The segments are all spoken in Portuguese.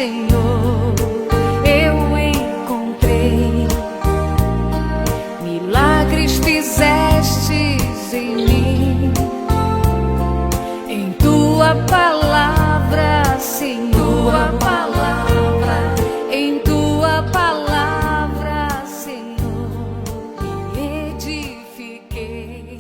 Senhor, eu encontrei. Milagres fizestes em mim, em tua palavra, Senhor. Tua palavra, em tua palavra, Senhor, me edifiquei.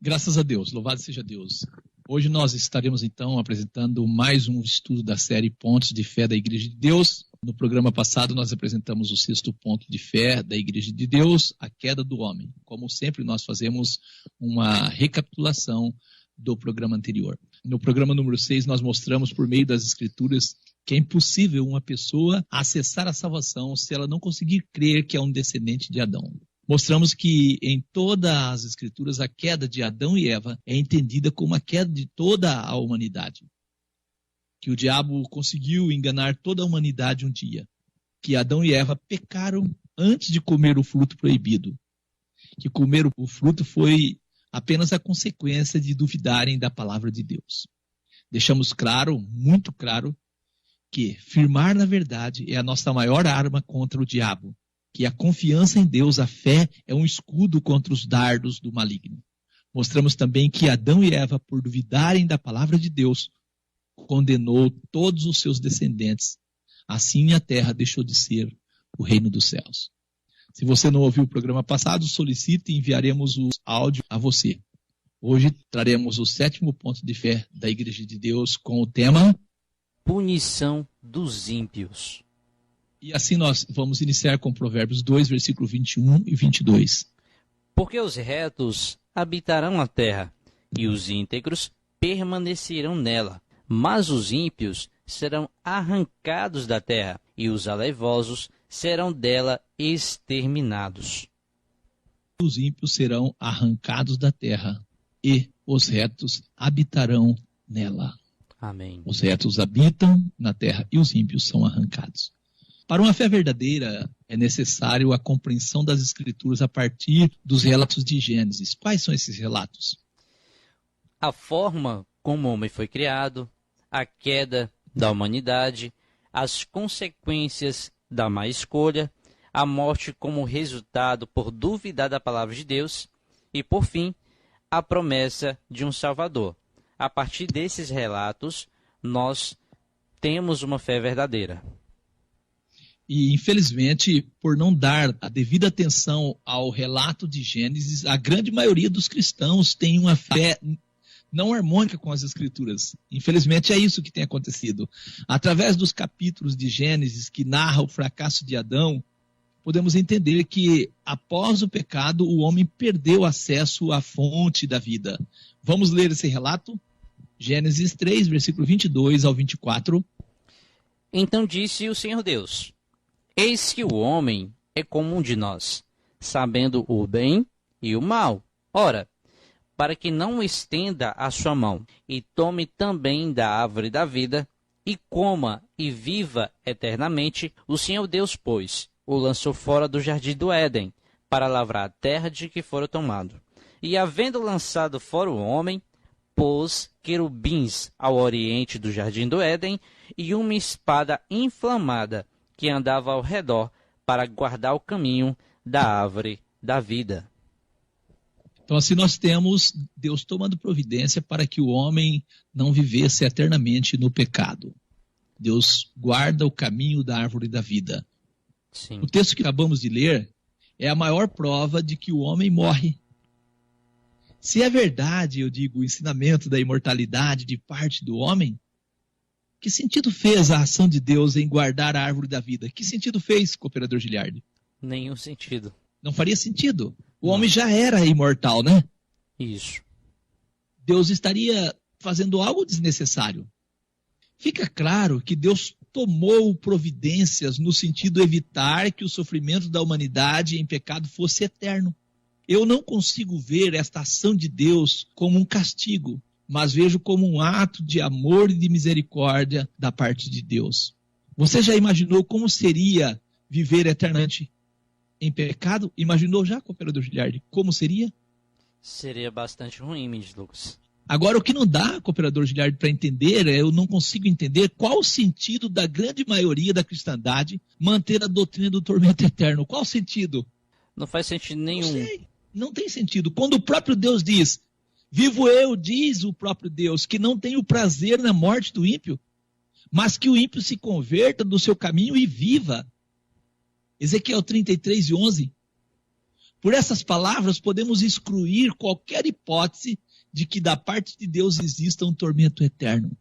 Graças a Deus, louvado seja Deus. Hoje nós estaremos então apresentando mais um estudo da série Pontos de Fé da Igreja de Deus. No programa passado nós apresentamos o 6º ponto de fé da Igreja de Deus, a queda do homem. Como sempre nós fazemos uma recapitulação do programa anterior. No programa número 6 nós mostramos por meio das Escrituras que é impossível uma pessoa acessar a salvação se ela não conseguir crer que é um descendente de Adão. Mostramos que em todas as Escrituras a queda de Adão e Eva é entendida como a queda de toda a humanidade. Que o diabo conseguiu enganar toda a humanidade um dia. Que Adão e Eva pecaram antes de comer o fruto proibido. Que comer o fruto foi apenas a consequência de duvidarem da palavra de Deus. Deixamos claro, muito claro, que firmar na verdade é a nossa maior arma contra o diabo. Que a confiança em Deus, a fé, é um escudo contra os dardos do maligno. Mostramos também que Adão e Eva, por duvidarem da palavra de Deus, condenou todos os seus descendentes. Assim a terra deixou de ser o reino dos céus. Se você não ouviu o programa passado, solicite e enviaremos o áudio a você. Hoje traremos o 7º ponto de fé da Igreja de Deus com o tema Punição dos ímpios. E assim nós vamos iniciar com Provérbios 2, versículo 21 e 22. Porque os retos habitarão a terra, e os íntegros permanecerão nela. Mas os ímpios serão arrancados da terra, e os alaivosos serão dela exterminados. Os ímpios serão arrancados da terra, e os retos habitarão nela. Amém. Os retos habitam na terra, e os ímpios são arrancados. Para uma fé verdadeira, é necessário a compreensão das Escrituras a partir dos relatos de Gênesis. Quais são esses relatos? A forma como o homem foi criado, a queda da humanidade, as consequências da má escolha, a morte como resultado por duvidar da palavra de Deus e, por fim, a promessa de um Salvador. A partir desses relatos, nós temos uma fé verdadeira. E, infelizmente, por não dar a devida atenção ao relato de Gênesis, a grande maioria dos cristãos tem uma fé não harmônica com as Escrituras. Infelizmente, é isso que tem acontecido. Através dos capítulos de Gênesis que narram o fracasso de Adão, podemos entender que, após o pecado, o homem perdeu acesso à fonte da vida. Vamos ler esse relato? Gênesis 3, versículo 22 ao 24. Então disse o Senhor Deus: Eis que o homem é como um de nós, sabendo o bem e o mal. Ora, para que não estenda a sua mão, e tome também da árvore da vida, e coma e viva eternamente, o Senhor Deus, pois, o lançou fora do jardim do Éden, para lavrar a terra de que fora tomado. E havendo lançado fora o homem, pôs querubins ao oriente do jardim do Éden, e uma espada inflamada, que andava ao redor para guardar o caminho da árvore da vida. Então, assim nós temos Deus tomando providência para que o homem não vivesse eternamente no pecado. Deus guarda o caminho da árvore da vida. Sim. O texto que acabamos de ler é a maior prova de que o homem morre. Se é verdade, eu digo, o ensinamento da imortalidade de parte do homem, que sentido fez a ação de Deus em guardar a árvore da vida? Que sentido fez, cooperador Giliardi? Nenhum sentido. Não faria sentido. O homem já era imortal, né? Isso. Deus estaria fazendo algo desnecessário. Fica claro que Deus tomou providências no sentido de evitar que o sofrimento da humanidade em pecado fosse eterno. Eu não consigo ver esta ação de Deus como um castigo, mas vejo como um ato de amor e de misericórdia da parte de Deus. Você já imaginou como seria viver eternamente em pecado? Imaginou já, cooperador Giliardi, como seria? Seria bastante ruim, Mendes Lucas. Agora, o que não dá, cooperador Giliardi, para entender, eu não consigo entender qual o sentido da grande maioria da cristandade manter a doutrina do tormento eterno. Qual o sentido? Não faz sentido nenhum. Não sei, não tem sentido. Quando o próprio Deus diz, vivo eu, diz o próprio Deus, que não tem o prazer na morte do ímpio, mas que o ímpio se converta do seu caminho e viva. Ezequiel 33:11. Por essas palavras, podemos excluir qualquer hipótese de que da parte de Deus exista um tormento eterno.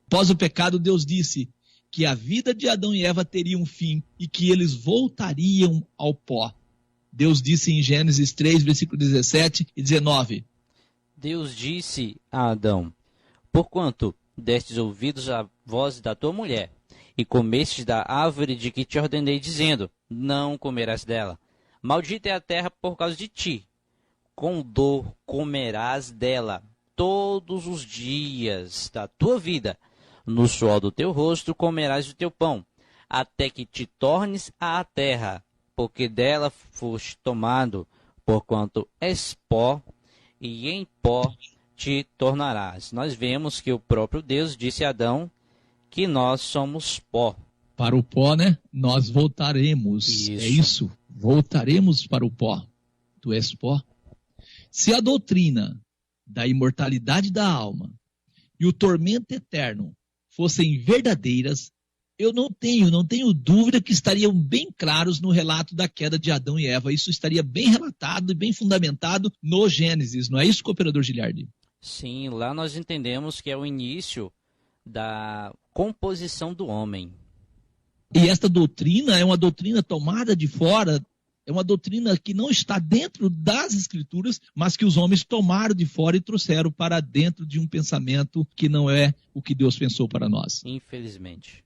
Após o pecado, Deus disse que a vida de Adão e Eva teria um fim e que eles voltariam ao pó. Deus disse em Gênesis 3, versículo 17 e 19. Deus disse a Adão: porquanto destes ouvidos à voz da tua mulher, e comestes da árvore de que te ordenei, dizendo, não comerás dela. Maldita é a terra por causa de ti. Com dor comerás dela todos os dias da tua vida. No suor do teu rosto comerás o teu pão, até que te tornes à terra, porque dela foste tomado, porquanto és pó, e em pó te tornarás. Nós vemos que o próprio Deus disse a Adão que nós somos pó. Para o pó, né? Nós voltaremos. Isso. É isso. Voltaremos para o pó. Tu és pó. Se a doutrina da imortalidade da alma e o tormento eterno fossem verdadeiras, eu não tenho dúvida que estariam bem claros no relato da queda de Adão e Eva. Isso estaria bem relatado e bem fundamentado no Gênesis. Não é isso, cooperador Giliardi? Sim, lá nós entendemos que é o início da composição do homem. E esta doutrina é uma doutrina tomada de fora, é uma doutrina que não está dentro das Escrituras, mas que os homens tomaram de fora e trouxeram para dentro de um pensamento que não é o que Deus pensou para nós. Infelizmente.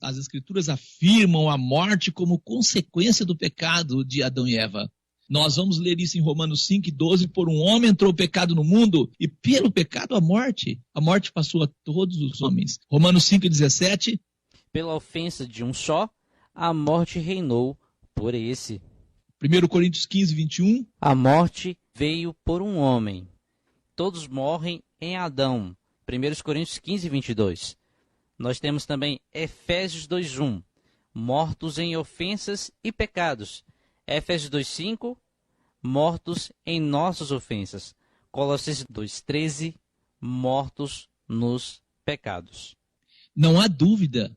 As Escrituras afirmam a morte como consequência do pecado de Adão e Eva. Nós vamos ler isso em Romanos 5:12, por um homem entrou o pecado no mundo, e pelo pecado a morte passou a todos os homens. Romanos 5:17. Pela ofensa de um só, a morte reinou por esse. 1 Coríntios 15:21. A morte veio por um homem. Todos morrem em Adão. 1 Coríntios 15:22. Nós temos também Efésios 2:1. Mortos em ofensas e pecados. Efésios 2:5. Mortos em nossas ofensas. Colossenses 2:13. Mortos nos pecados. Não há dúvida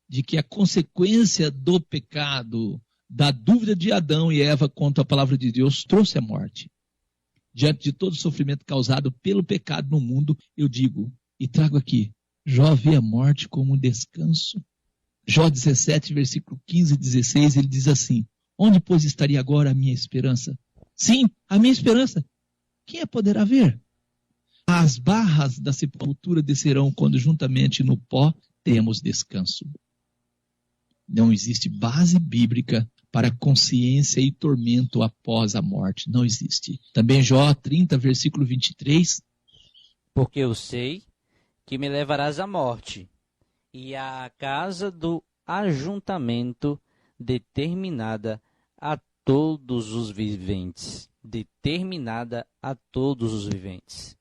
de que a consequência do pecado, da dúvida de Adão e Eva quanto à palavra de Deus, trouxe a morte. Diante de todo o sofrimento causado pelo pecado no mundo, eu digo e trago aqui, Jó vê a morte como um descanso. Jó 17, versículo 15 e 16, ele diz assim, onde, pois, estaria agora a minha esperança? Sim, a minha esperança. Quem a poderá ver? As barras da sepultura descerão quando juntamente no pó temos descanso. Não existe base bíblica para consciência e tormento após a morte. Não existe. Também Jó 30, versículo 23. Porque eu sei que me levarás à morte, e à casa do ajuntamento determinada a todos os viventes. Determinada a todos os viventes.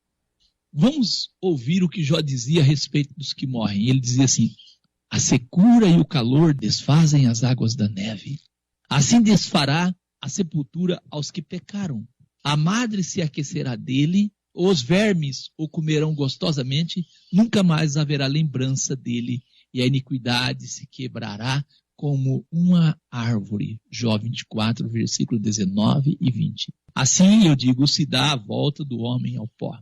Vamos ouvir o que Jó dizia a respeito dos que morrem. Ele dizia assim, a secura e o calor desfazem as águas da neve. Assim desfará a sepultura aos que pecaram. A madre se aquecerá dele, os vermes o comerão gostosamente, nunca mais haverá lembrança dele, e a iniquidade se quebrará como uma árvore. Jó 24, versículo 19 e 20. Assim, eu digo, se dá a volta do homem ao pó.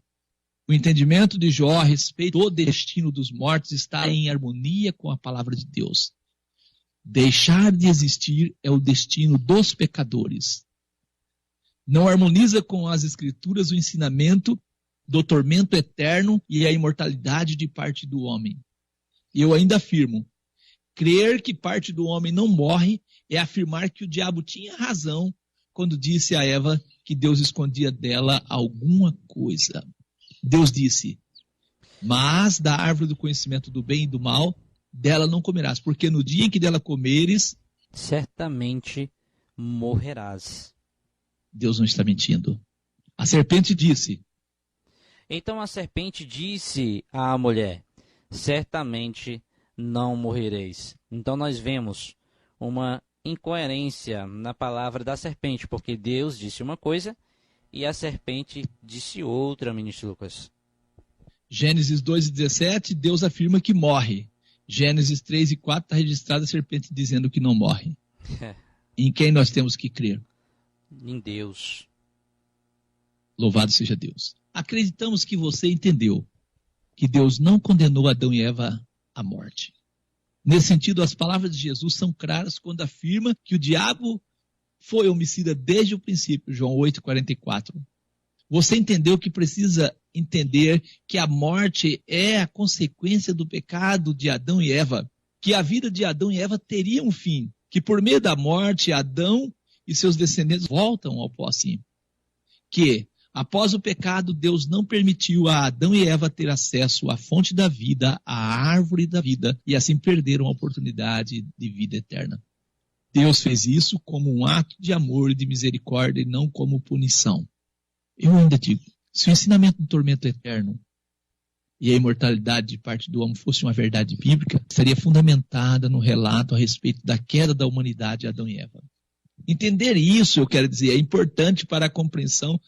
O entendimento de Jó a respeito do destino dos mortos está em harmonia com a palavra de Deus. Deixar de existir é o destino dos pecadores. Não harmoniza com as Escrituras o ensinamento do tormento eterno e a imortalidade de parte do homem. E eu ainda afirmo, crer que parte do homem não morre é afirmar que o diabo tinha razão quando disse a Eva que Deus escondia dela alguma coisa. Deus disse, mas da árvore do conhecimento do bem e do mal, dela não comerás, porque no dia em que dela comeres, certamente morrerás. Deus não está mentindo. A serpente disse, Então a serpente disse à mulher: certamente não morrereis. Então nós vemos uma incoerência na palavra da serpente, porque Deus disse uma coisa e a serpente disse outra, ministro Lucas. Gênesis 2:17, Deus afirma que morre. Gênesis 3:4 está registrada a serpente dizendo que não morre. Em quem nós temos que crer? Em Deus. Louvado seja Deus. Acreditamos que você entendeu que Deus não condenou Adão e Eva à morte. Nesse sentido, as palavras de Jesus são claras quando afirma que o diabo foi homicida desde o princípio, João 8:44. Você entendeu que precisa entender que a morte é a consequência do pecado de Adão e Eva, que a vida de Adão e Eva teria um fim, que por meio da morte Adão e seus descendentes voltam ao pó sim. Que após o pecado, Deus não permitiu a Adão e Eva ter acesso à fonte da vida, à árvore da vida, e assim perderam a oportunidade de vida eterna. Deus fez isso como um ato de amor e de misericórdia e não como punição. Eu ainda digo, se o ensinamento do tormento eterno e a imortalidade de parte do homem fosse uma verdade bíblica, estaria fundamentada no relato a respeito da queda da humanidade de Adão e Eva. Entender isso, eu quero dizer, é importante para a compreensão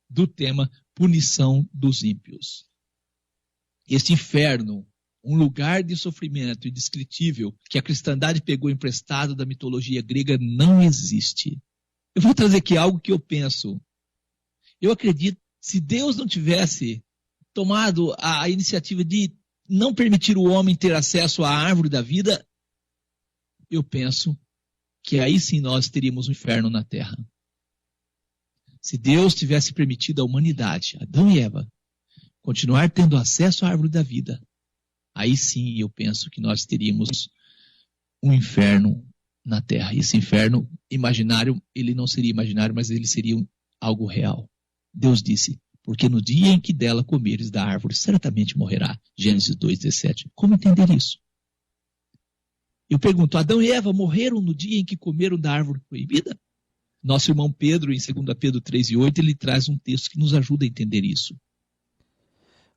do tema punição dos ímpios. Este inferno, um lugar de sofrimento indescritível que a cristandade pegou emprestado da mitologia grega, não existe. Eu vou trazer aqui algo que eu penso. Eu acredito, se Deus não tivesse tomado a iniciativa de não permitir o homem ter acesso à árvore da vida, eu penso que aí sim nós teríamos um inferno na terra. Se Deus tivesse permitido à humanidade, Adão e Eva, continuar tendo acesso à árvore da vida, aí sim eu penso que nós teríamos um inferno na terra. Esse inferno imaginário, ele não seria imaginário, mas ele seria algo real. Deus disse, porque no dia em que dela comeres da árvore, certamente morrerá. Gênesis 2:17. Como entender isso? Eu pergunto, Adão e Eva morreram no dia em que comeram da árvore proibida? Nosso irmão Pedro, em 2 Pedro 3:8, ele traz um texto que nos ajuda a entender isso.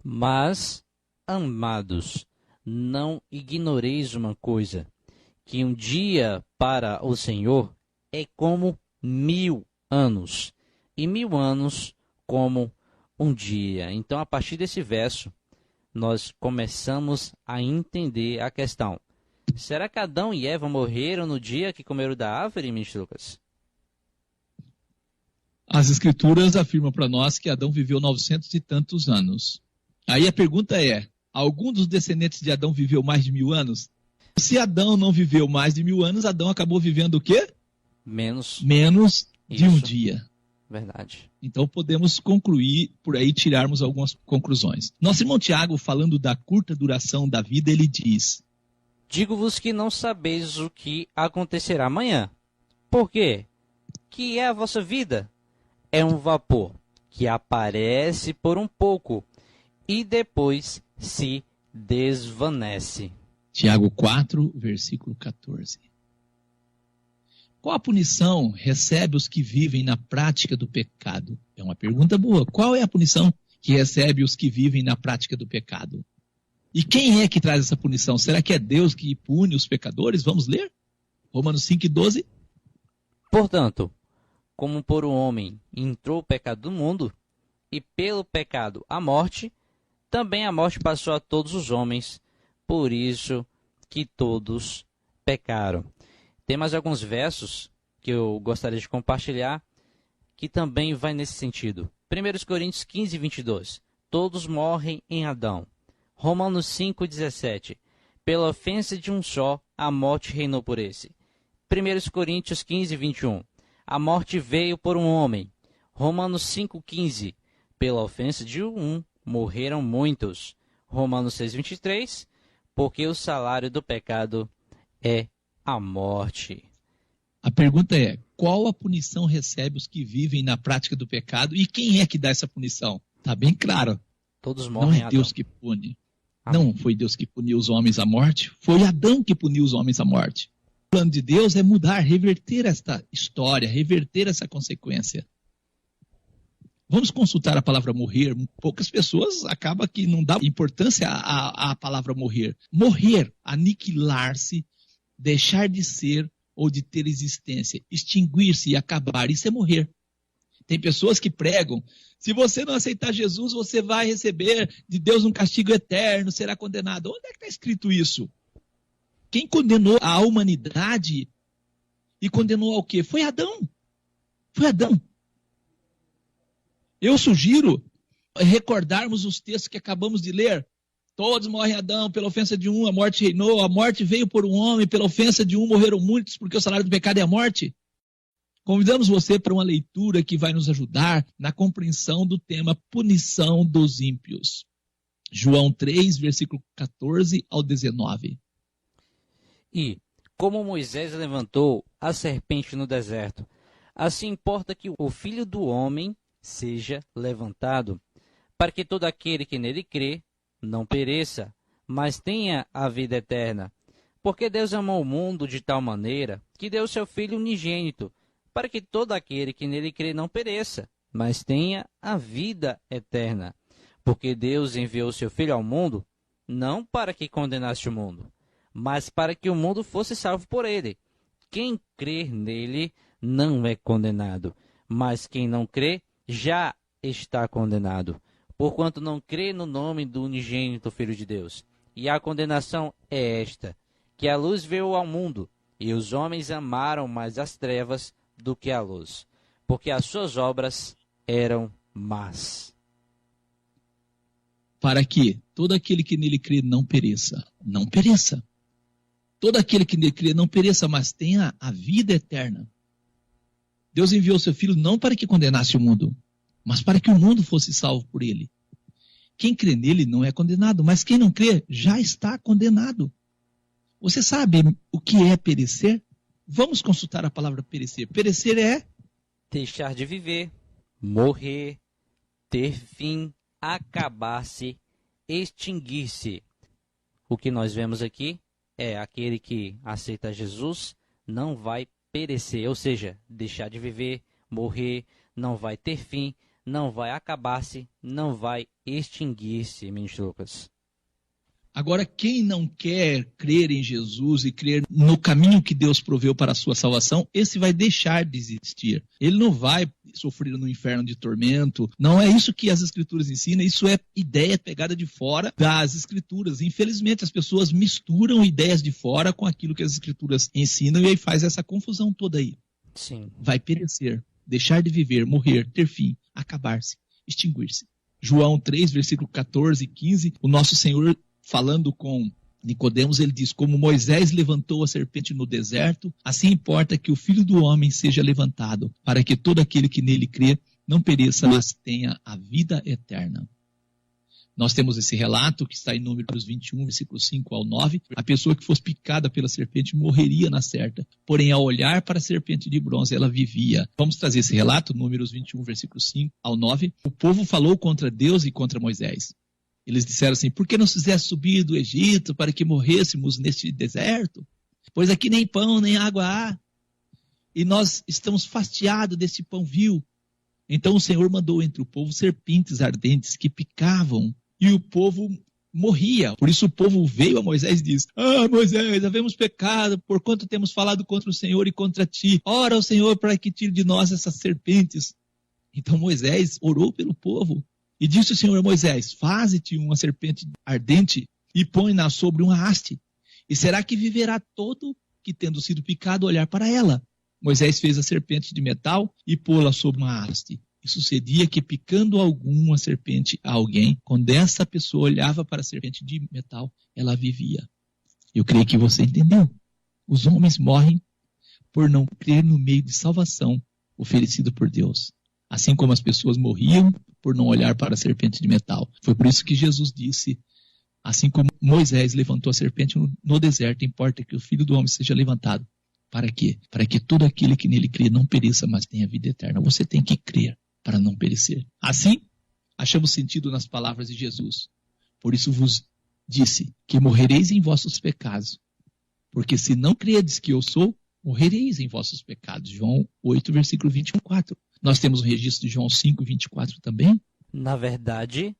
Mas, amados, não ignoreis uma coisa, que um dia para o Senhor é como 1000 anos, e 1000 anos como um dia. Então, a partir desse verso, nós começamos a entender a questão. Será que Adão e Eva morreram no dia que comeram da árvore, ministro Lucas? As escrituras afirmam para nós que Adão viveu 900 e tantos anos. Aí a pergunta é, algum dos descendentes de Adão viveu mais de 1000 anos? Se Adão não viveu mais de 1000 anos, Adão acabou vivendo o quê? Menos de um dia. Verdade. Então podemos concluir, por aí tirarmos algumas conclusões. Nosso irmão Tiago, falando da curta duração da vida, ele diz: digo-vos que não sabeis o que acontecerá amanhã. Por quê? Que é a vossa vida? É um vapor que aparece por um pouco e depois se desvanece. Tiago 4, versículo 14. Qual a punição recebe os que vivem na prática do pecado? É uma pergunta boa. Qual é a punição que recebe os que vivem na prática do pecado? E quem é que traz essa punição? Será que é Deus que pune os pecadores? Vamos ler? Romanos 5:12. Portanto, como por um homem entrou o pecado do mundo, e pelo pecado a morte, também a morte passou a todos os homens, por isso que todos pecaram. Tem mais alguns versos que eu gostaria de compartilhar, que também vai nesse sentido. 1 Coríntios 15:22. Todos morrem em Adão. Romanos 5:17. Pela ofensa de um só, a morte reinou por esse. 1 Coríntios 15:21. A morte veio por um homem. Romanos 5:15. Pela ofensa de um, morreram muitos. Romanos 6:23. Porque o salário do pecado é a morte. A pergunta é, qual a punição recebe os que vivem na prática do pecado e quem é que dá essa punição? Está bem claro. Todos morrem. Não é Deus que pune. Amém. Não foi Deus que puniu os homens à morte, foi Adão que puniu os homens à morte. O plano de Deus é mudar, reverter esta história, reverter essa consequência. Vamos consultar a palavra morrer. Poucas pessoas acabam que não dão importância à palavra morrer. Morrer, aniquilar-se, deixar de ser ou de ter existência, extinguir-se e acabar, isso é morrer. Tem pessoas que pregam, se você não aceitar Jesus, você vai receber de Deus um castigo eterno, será condenado. Onde é que está escrito isso? Quem condenou a humanidade e condenou ao quê? Foi Adão. Foi Adão. Eu sugiro recordarmos os textos que acabamos de ler. Todos morrem Adão, pela ofensa de um, a morte reinou, a morte veio por um homem, pela ofensa de um morreram muitos, porque o salário do pecado é a morte. Convidamos você para uma leitura que vai nos ajudar na compreensão do tema punição dos ímpios. João 3, versículo 14 ao 19. E, como Moisés levantou a serpente no deserto, assim importa que o Filho do Homem seja levantado, para que todo aquele que nele crê não pereça, mas tenha a vida eterna. Porque Deus amou o mundo de tal maneira que deu seu Filho unigênito, para que todo aquele que nele crê não pereça, mas tenha a vida eterna. Porque Deus enviou seu Filho ao mundo, não para que condenasse o mundo, mas para que o mundo fosse salvo por ele. Quem crer nele não é condenado, mas quem não crê já está condenado, porquanto não crê no nome do unigênito Filho de Deus. E a condenação é esta, que a luz veio ao mundo, e os homens amaram mais as trevas do que a luz, porque as suas obras eram más. Para que todo aquele que nele crê não pereça. Não pereça. Todo aquele que nele crê não pereça, mas tenha a vida eterna. Deus enviou seu Filho não para que condenasse o mundo, mas para que o mundo fosse salvo por ele. Quem crê nele não é condenado, mas quem não crê já está condenado. Você sabe o que é perecer? Vamos consultar a palavra perecer. Perecer é deixar de viver, morrer, ter fim, acabar-se, extinguir-se. O que nós vemos aqui é aquele que aceita Jesus não vai perecer, ou seja, deixar de viver, morrer, não vai ter fim, não vai acabar-se, não vai extinguir-se, ministro Lucas. Agora, quem não quer crer em Jesus e crer no caminho que Deus proveu para a sua salvação, esse vai deixar de existir. Ele não vai sofrer no inferno de tormento. Não é isso que as Escrituras ensinam, isso é ideia pegada de fora das Escrituras. Infelizmente, as pessoas misturam ideias de fora com aquilo que as Escrituras ensinam e aí faz essa confusão toda aí. Sim. Vai perecer, deixar de viver, morrer, ter fim, acabar-se, extinguir-se. João 3, versículo 14 e 15, o nosso Senhor, falando com Nicodemos, ele diz, como Moisés levantou a serpente no deserto, assim importa que o Filho do Homem seja levantado, para que todo aquele que nele crê não pereça, mas tenha a vida eterna. Nós temos esse relato que está em Números 21, versículos 5 ao 9. A pessoa que fosse picada pela serpente morreria na certa, porém ao olhar para a serpente de bronze ela vivia. Vamos trazer esse relato, Números 21, versículos 5 ao 9. O povo falou contra Deus e contra Moisés. Eles disseram assim, por que nos fizeste subir do Egito para que morrêssemos neste deserto? Pois aqui nem pão, nem água há. E nós estamos fastiados deste pão vil. Então o Senhor mandou entre o povo serpentes ardentes que picavam e o povo morria. Por isso o povo veio a Moisés e disse, Moisés, havemos pecado, porquanto temos falado contra o Senhor e contra ti. Ora ao Senhor para que tire de nós essas serpentes. Então Moisés orou pelo povo. E disse o Senhor a Moisés, faze-te uma serpente ardente e põe-na sobre uma haste. E será que viverá todo que, tendo sido picado, olhar para ela? Moisés fez a serpente de metal e pô-la sobre uma haste. E sucedia que, picando alguma serpente a alguém, quando essa pessoa olhava para a serpente de metal, ela vivia. Eu creio que você entendeu. Os homens morrem por não crer no meio de salvação oferecido por Deus. Assim como as pessoas morriam por não olhar para a serpente de metal. Foi por isso que Jesus disse, assim como Moisés levantou a serpente no deserto, importa que o Filho do Homem seja levantado. Para quê? Para que todo aquele que nele crê não pereça, mas tenha vida eterna. Você tem que crer para não perecer. Assim, achamos sentido nas palavras de Jesus. Por isso vos disse que morrereis em vossos pecados. Porque se não credes que eu sou, morrereis em vossos pecados. João 8, versículo 24. Nós temos o registro de João 5:24 também. Na verdade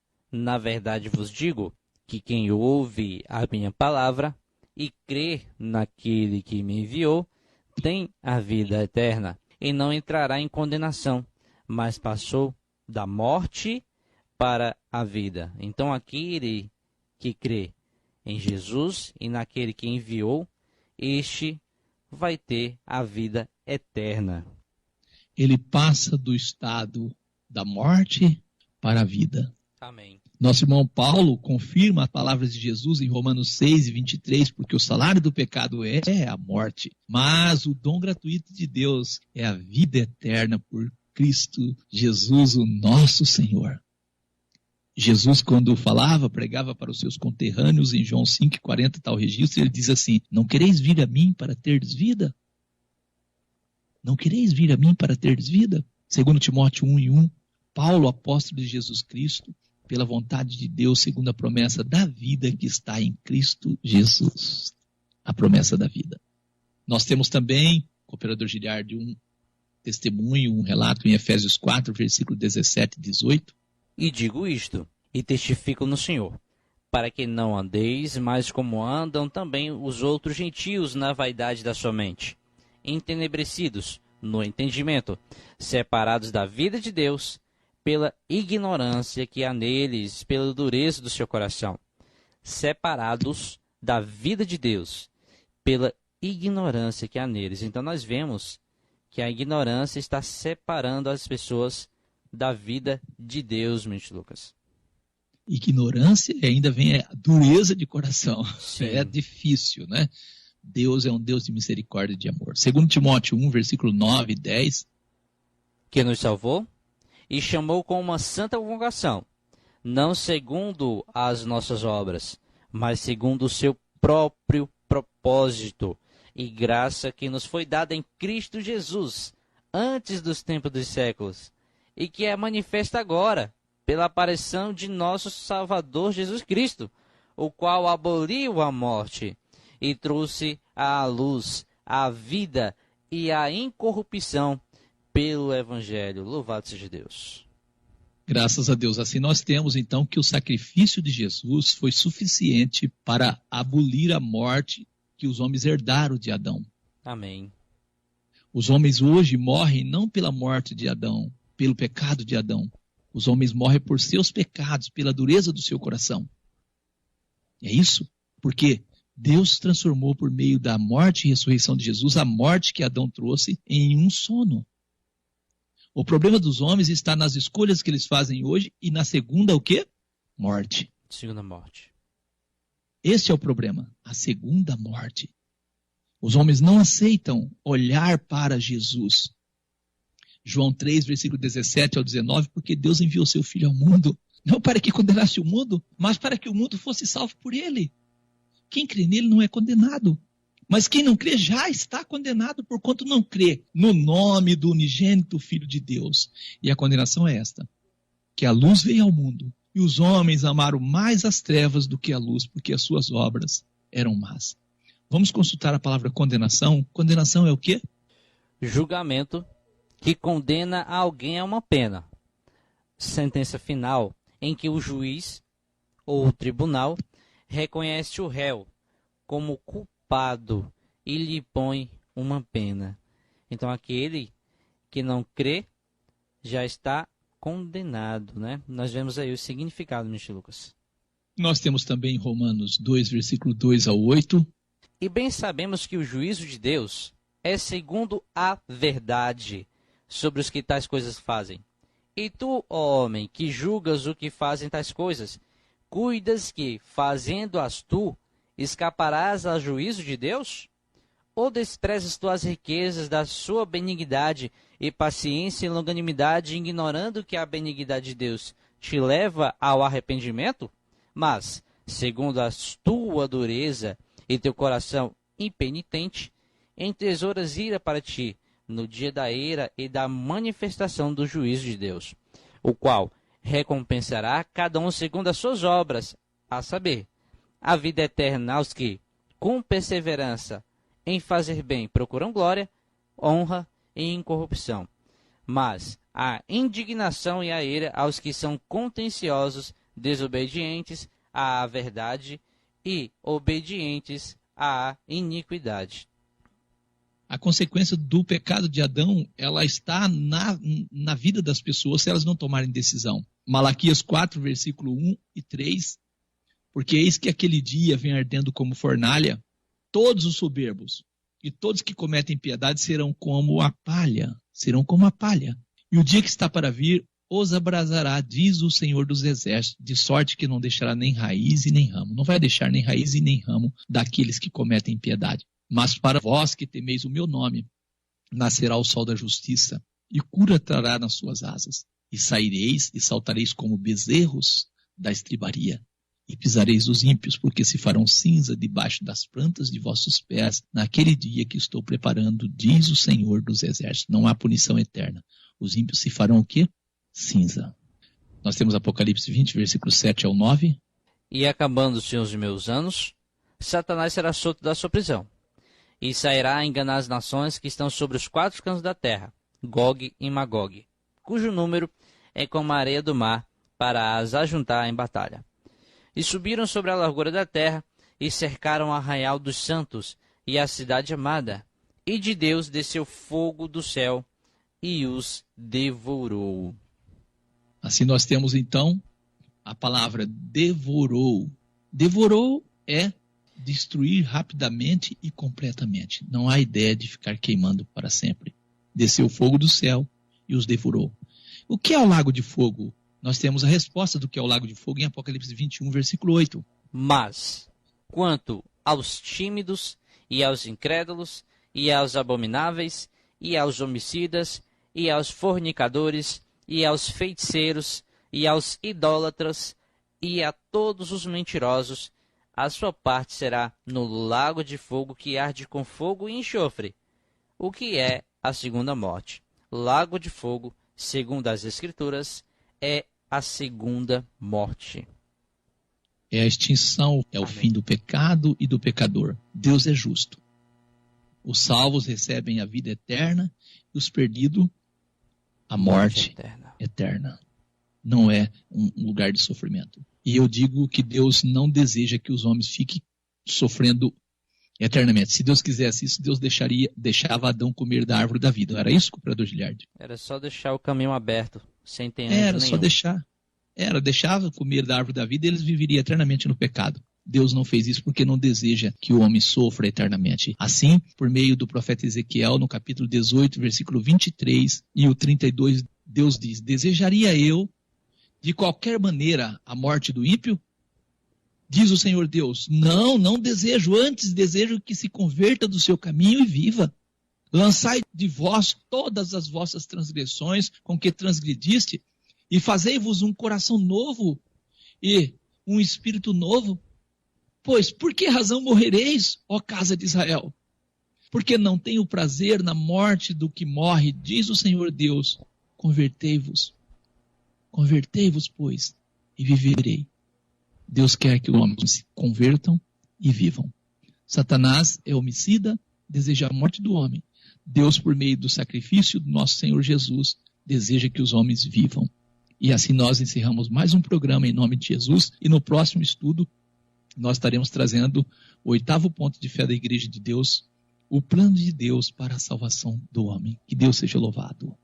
vos digo que quem ouve a minha palavra e crê naquele que me enviou, tem a vida eterna, e não entrará em condenação, mas passou da morte para a vida. Então aquele que crê em Jesus e naquele que enviou, este vai ter a vida eterna. Ele passa do estado da morte para a vida. Amém. Nosso irmão Paulo confirma as palavras de Jesus em Romanos 6:23, porque o salário do pecado é a morte, mas o dom gratuito de Deus é a vida eterna por Cristo Jesus, o nosso Senhor. Jesus, quando falava, pregava para os seus conterrâneos, em João 5:40 está o registro, ele diz assim: não quereis vir a mim para terdes vida? Não quereis vir a mim para terdes vida? Segundo Timóteo 1:1, Paulo, apóstolo de Jesus Cristo, pela vontade de Deus, segundo a promessa da vida que está em Cristo Jesus. A promessa da vida. Nós temos também, cooperador Giliardi, um testemunho, um relato em Efésios 4, versículo 17 e 18. E digo isto, e testifico no Senhor, para que não andeis mais como andam também os outros gentios na vaidade da sua mente, entenebrecidos no entendimento, separados da vida de Deus, pela ignorância que há neles, pela dureza do seu coração. Separados da vida de Deus, pela ignorância que há neles. Então nós vemos que a ignorância está separando as pessoas da vida de Deus, mente Lucas. Ignorância e ainda vem a dureza de coração. Sim. É difícil, né? Deus é um Deus de misericórdia e de amor. Segundo Timóteo 1, versículo 9 e 10. Que nos salvou e chamou com uma santa vocação, não segundo as nossas obras, mas segundo o seu próprio propósito e graça que nos foi dada em Cristo Jesus, antes dos tempos dos séculos, e que é manifesta agora, pela aparição de nosso Salvador Jesus Cristo, o qual aboliu a morte e trouxe à luz a vida e a incorrupção pelo Evangelho. Louvado seja Deus. Graças a Deus. Assim nós temos então que o sacrifício de Jesus foi suficiente para abolir a morte que os homens herdaram de Adão. Amém. Os homens hoje morrem não pela morte de Adão, pelo pecado de Adão. Os homens morrem por seus pecados, pela dureza do seu coração. É isso? Porque Deus transformou por meio da morte e ressurreição de Jesus a morte que Adão trouxe em um sono. O problema dos homens está nas escolhas que eles fazem hoje e na segunda o quê? Morte. Segunda morte. Este é o problema, a segunda morte. Os homens não aceitam olhar para Jesus. João 3, versículo 17 ao 19, porque Deus enviou seu Filho ao mundo, não para que condenasse o mundo, mas para que o mundo fosse salvo por ele. Quem crê nele não é condenado. Mas quem não crê já está condenado por quanto não crê no nome do unigênito Filho de Deus. E a condenação é esta, que a luz veio ao mundo, e os homens amaram mais as trevas do que a luz, porque as suas obras eram más. Vamos consultar a palavra condenação. Condenação é o quê? Julgamento que condena alguém a uma pena. Sentença final em que o juiz ou o tribunal reconhece o réu como culpado e lhe põe uma pena. Então aquele que não crê já está condenado, né? Nós vemos aí o significado, Mr. Lucas. Nós temos também Romanos 2, versículo 2 ao 8. E bem sabemos que o juízo de Deus é segundo a verdade sobre os que tais coisas fazem. E tu, ó homem, que julgas o que fazem tais coisas, cuidas que, fazendo-as tu, escaparás ao juízo de Deus? Ou desprezas tu as riquezas da sua benignidade e paciência e longanimidade, ignorando que a benignidade de Deus te leva ao arrependimento? Mas, segundo a tua dureza e teu coração impenitente, entesouras ira para ti no dia da ira e da manifestação do juízo de Deus, o qual recompensará cada um segundo as suas obras, a saber, a vida eterna aos que, com perseverança em fazer bem, procuram glória, honra e incorrupção. Mas a indignação e a ira aos que são contenciosos, desobedientes à verdade e obedientes à iniquidade. A consequência do pecado de Adão, ela está na vida das pessoas se elas não tomarem decisão. Malaquias 4, versículo 1 e 3. Porque eis que aquele dia vem ardendo como fornalha, todos os soberbos e todos que cometem impiedade serão como a palha. E o dia que está para vir os abrasará, diz o Senhor dos Exércitos, de sorte que não deixará nem raiz e nem ramo. Não vai deixar nem raiz e nem ramo daqueles que cometem impiedade. Mas para vós que temeis o meu nome, nascerá o sol da justiça, e cura trará nas suas asas. E saireis e saltareis como bezerros da estribaria, e pisareis os ímpios, porque se farão cinza debaixo das plantas de vossos pés, naquele dia que estou preparando, diz o Senhor dos Exércitos. Não há punição eterna. Os ímpios se farão o quê? Cinza. Nós temos Apocalipse 20, versículo 7 ao 9. E acabando-se os meus anos, Satanás será solto da sua prisão, e sairá a enganar as nações que estão sobre os 4 cantos da terra, Gog e Magog, cujo número é como a areia do mar, para as ajuntar em batalha. E subiram sobre a largura da terra, e cercaram o arraial dos santos, e a cidade amada. E de Deus desceu fogo do céu, e os devorou. Assim nós temos então a palavra devorou. Devorou é destruir rapidamente e completamente. Não há ideia de ficar queimando para sempre. Desceu fogo do céu e os devorou. O que é o lago de fogo? Nós temos a resposta do que é o lago de fogo em Apocalipse 21, versículo 8. Mas, quanto aos tímidos, e aos incrédulos, e aos abomináveis, e aos homicidas, e aos fornicadores, e aos feiticeiros, e aos idólatras, e a todos os mentirosos, a sua parte será no lago de fogo que arde com fogo e enxofre, o que é a segunda morte. Lago de fogo, segundo as Escrituras, é a segunda morte. É a extinção, é o fim do pecado e do pecador. Deus é justo. Os salvos recebem a vida eterna e os perdidos a morte eterna. Não é um lugar de sofrimento. E eu digo que Deus não deseja que os homens fiquem sofrendo eternamente. Se Deus quisesse isso, Deus deixava Adão comer da árvore da vida. Não era isso, cooperador Giliardi? Era só deixar o caminho aberto, sem ter anjo nenhum. Era só deixar. Deixava comer da árvore da vida e eles viveriam eternamente no pecado. Deus não fez isso porque não deseja que o homem sofra eternamente. Assim, por meio do profeta Ezequiel, no capítulo 18, versículo 23 e o 32, Deus diz: desejaria eu de qualquer maneira a morte do ímpio? Diz o Senhor Deus: não desejo, antes desejo que se converta do seu caminho e viva. Lançai de vós todas as vossas transgressões com que transgrediste, e fazei-vos um coração novo e um espírito novo. Pois por que razão morrereis, ó casa de Israel? Porque não tenho prazer na morte do que morre, diz o Senhor Deus. Convertei-vos, pois, e viverei. Deus quer que os homens se convertam e vivam. Satanás é homicida, deseja a morte do homem. Deus, por meio do sacrifício do nosso Senhor Jesus, deseja que os homens vivam. E assim nós encerramos mais um programa em nome de Jesus. E no próximo estudo, nós estaremos trazendo o 8º ponto de fé da Igreja de Deus, o plano de Deus para a salvação do homem. Que Deus seja louvado.